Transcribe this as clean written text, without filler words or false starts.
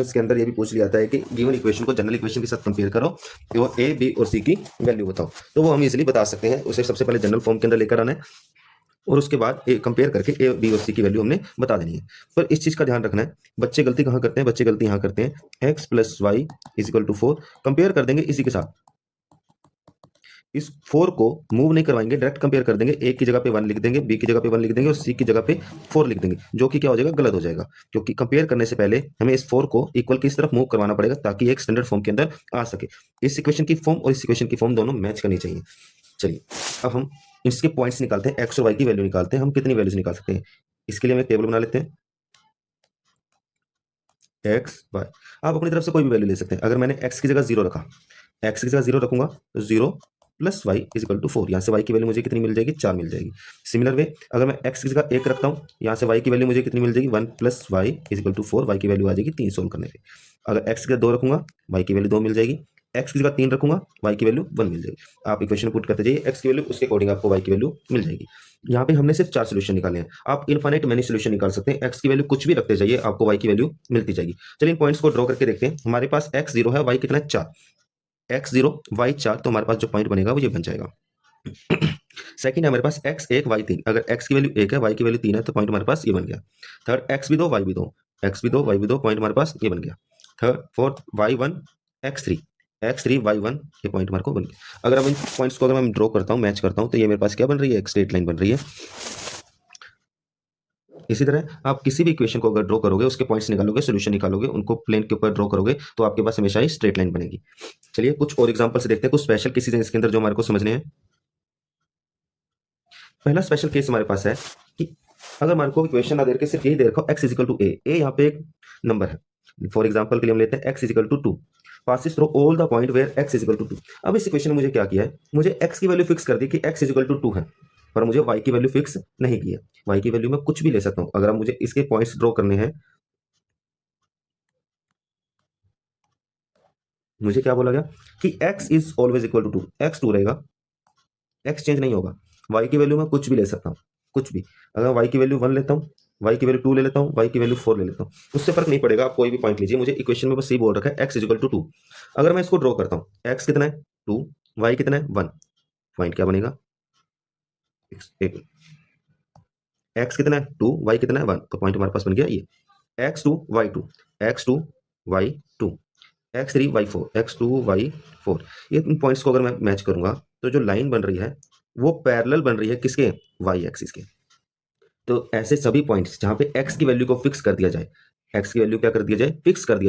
Questions के अंदर ये भी पूछ लिया जाता है कि गिवन इक्वेशन को जनरल इक्वेशन के साथ कंपेयर करो, वो ए, बी और सी की वैल्यू बताओ। तो वो हम इजीली बता सकते हैं। उसे सबसे पहले जनरल फॉर्म के अंदर लेकर आना है और उसके बाद कंपेयर करके ए, बी और सी की वैल्यू हमने बता देनी है। पर इस चीज का ध्यान रखना है, बच्चे गलती कहाँ करते हैं? बच्चे गलती यहाँ करते हैं, X plus Y is equal to 4 compare कर देंगे इसी के साथ। इस 4 को मूव नहीं करवाएंगे, डायरेक्ट कंपेयर कर देंगे। ए की जगह पे 1 लिख देंगे, बी की जगह पे 1 लिख देंगे और सी की जगह पे 4 लिख देंगे, जो कि क्या हो जाएगा? गलत हो जाएगा। क्योंकि कंपेयर करने से पहले हमें इस 4 को इक्वल की तरफ मूव करवाना पड़ेगा ताकि एक स्टैंडर्ड फॉर्म के अंदर आ सके। इस इक्वेशन की फॉर्म और इस इक्वेशन की फॉर्म दोनों मैच करनी चाहिए। चलिए अब हम इसके पॉइंट्स निकालते हैं, एक्स और वाई की वैल्यू निकालते हैं। हम कितनी वैल्यूज निकाल सकते हैं? इसके लिए हम एक टेबल बना लेते हैं, एक्स वाई। आप अपनी तरफ से कोई भी वैल्यू ले सकते हैं। अगर मैंने एक्स की जगह 0 रखा, एक्स की जगह 0 रखूंगा तो 0 प्लस वाई इजिकल टू 4, यहाँ से वाई की वैल्यू मुझे कितनी मिल जाएगी? 4 मिल जाएगी। सिमिलर वे अगर मैं एक्स की जगह 1 रखता हूँ, यहाँ से वाई की वैल्यू मुझे कितनी मिल जाएगी? 1 plus Y is equal to 4, Y की वैल्यू आ जाएगी 3 सोल्व करने पे। अगर एक्स की जगह 2 रखूंगा, वाई की वैल्यू 2 मिल जाएगी। एक्स की जगह 3 रखूंगा, वाई की वैल्यू 1 मिल जाएगी। आप इक्वेशन पुट करते जाइए, एक्स की वैल्यू उसके अकॉर्डिंग आपको वाई की वैल्यू मिल जाएगी। यहाँ पे हमने सिर्फ 4 सोल्यूशन निकाले हैं, आप इनफाइनाइट मैनी सोल्यूशन निकाल सकते हैं। एक्स की वैल्यू कुछ भी रखते जाइए, आपको वाई की वैल्यू मिलती जाएगी। चलिए इन पॉइंट्स को ड्रॉ करके देखते हैं। हमारे पास एक्स 0 है, वाई कितना है? 4। एक्स 0 वाई 4, तो हमारे पास जो पॉइंट बनेगा वो ये बन जाएगा। सेकंड है हमारे पास एक्स 1 वाई 3। अगर एक्स की वैल्यू 1 है, वाई की वैल्यू 3 है, तो पॉइंट हमारे पास ये बन गया। थर्ड एक्स भी 2 वाई भी 2, एक्स भी 2 वाई भी 2, पॉइंट हमारे पास ये बन गया। Third fourth Y 1 X 3 Y 1, ये पॉइंट हमारे को बन गया। अगर अब इन पॉइंट्स को अगर मैं ड्रॉ करता हूँ, मैच करता हूँ, तो ये मेरे पास क्या बन रही है? एक स्ट्रेट लाइन बन रही है। इसी तरह आप किसी भी इक्वेशन को अगर ड्रॉ करोगे, उसके पॉइंट्स निकालोगे, सोल्यूशन निकालोगे, उनको प्लेन के ऊपर ड्रॉ करोगे, तो आपके पास हमेशा ही स्ट्रेट लाइन बनेगी। चलिए कुछ और एग्जांपल से देखते हैं, कुछ स्पेशल केसेस हैं इसके अंदर जो हमारे को समझने हैं। पहला स्पेशल केस हमारे पास है कि अगर हमारे को इक्वेशन ना दे के सिर्फ यही दे रखा हो एक्स इजिकल टू ए, यहाँ पे एक नंबर है। फॉर एग्जांपल के लिए हम लेते हैं X is equal to 2 passes through all the point where X is equal to 2। अब इस इक्वेशन में मुझे क्या किया है? मुझे एक्स की वैल्यू फिक्स कर दी कि एक्स इजिकल टू 2 है, पर मुझे वाई की वैल्यू फिक्स नहीं की है। वाई की वैल्यू मैं कुछ भी ले सकता हूँ। अगर मुझे इसके पॉइंट्स ड्रॉ करने हैं, मुझे क्या बोला गया कि X is always equal to 2, X 2 रहेगा, एक्स चेंज नहीं होगा। वाई की वैल्यू मैं कुछ भी ले सकता हूँ, कुछ भी। अगर वाई की वैल्यू 1 लेता हूँ, वाई की वैल्यू 2 ले लेता हूँ, वाई की वैल्यू 4 ले लेता हूँ, उससे फर्क नहीं पड़ेगा। आप कोई भी पॉइंट लीजिए, मुझे इक्वेशन में बस यही बोल रखा है एक्स इजिकल टू 2। अगर मैं इसको ड्रॉ करता हूँ, एक्स कितना है? 2, वाई कितना है? 1, पॉइंट क्या बनेगा? एक्स कितना है? 2, वाई कितना है? 1, तो पॉइंट हमारे पास बन गया ये x2 y2, x2 y2, x3 y4, x2 y4। ये इन पॉइंट्स को अगर मैं मैच करूंगा, तो जो लाइन बन रही है वो पैरेलल बन रही है किसके? y एक्सिस के। तो ऐसे सभी पॉइंट्स जहां पे x की वैल्यू को फिक्स कर दिया जाए, x की वैल्यू क्या कर दिया जाए? फिक्स कर दिया